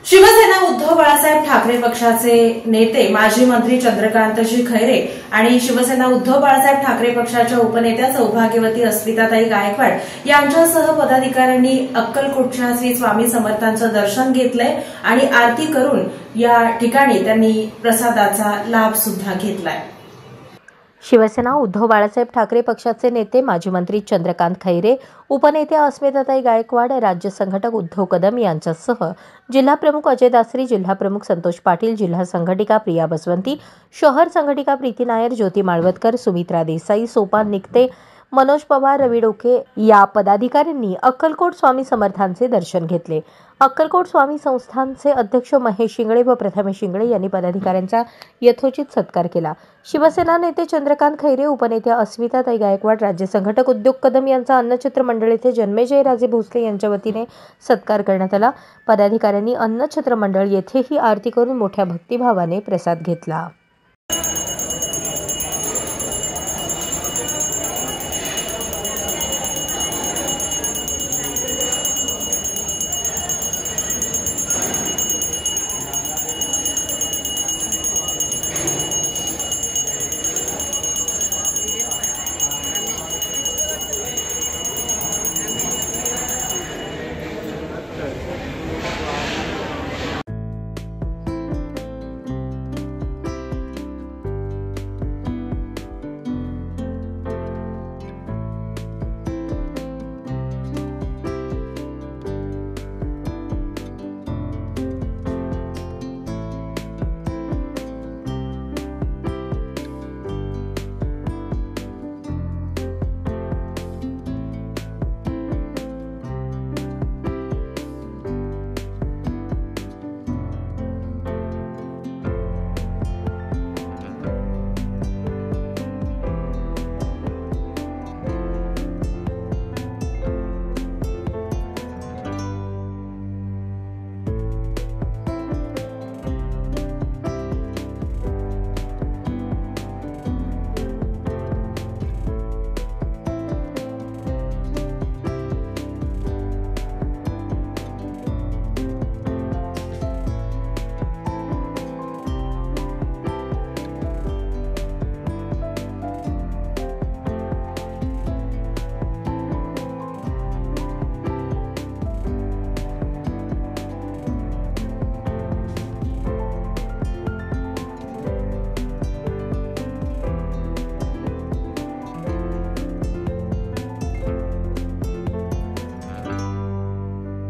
शिवसेना उद्धव बाळासाहेब ठाकरे पक्षाचे नेते माजी मंत्री चंद्रकांतजी खैरे आणि शिवसेना उद्धव बाळासाहेब ठाकरे पक्षाच्या उपनेत्या सौभाग्यवती अस्मिताताई गायकवाड यांच्यासह पदाधिकाऱ्यांनी अक्कलकोटच्या श्री स्वामी समर्थांचं दर्शन घेतलंय आणि आरती करून या ठिकाणी त्यांनी प्रसादाचा लाभ सुद्धा घेतलाय। शिवसेना उद्धव बाळासाहेब ठाकरे पक्षाचे नेते माजी मंत्री चंद्रकांत खैरे, उपनेत्या अस्मिताताई गायकवाड, राज्य संघटक उद्धव कदम यांच्यासह जिल्हा प्रमुख अजय दासरी, जिल्हा प्रमुख संतोष पाटील, जिल्हा संघटिका प्रिया बसवंती, शहर संघटिका प्रीती नायर, ज्योती माळवतकर, सुमित्रा देसाई, सोपान निकते, मनोज पवार, रवी डोके या पदाधिकाऱ्यांनी अक्कलकोट स्वामी समर्थांचे दर्शन घेतले। अक्कलकोट स्वामी संस्थानचे अध्यक्ष महेश शिंगळे व प्रथमेश शिंगळे यांनी पदाधिकाऱ्यांचा यथोचित सत्कार केला। शिवसेना नेते चंद्रकांत खैरे, उपनेत्या अस्मिताताई गायकवाड, राज्य संघटक उद्योग कदम यांचा अन्नछत्र मंडळ येथे जन्मेजय राजे भोसले यांच्या वतीने सत्कार करण्यात आला। पदाधिकाऱ्यांनी अन्नछत्र मंडळ येथेही आरती करून मोठ्या भक्तिभावाने प्रसाद घेतला।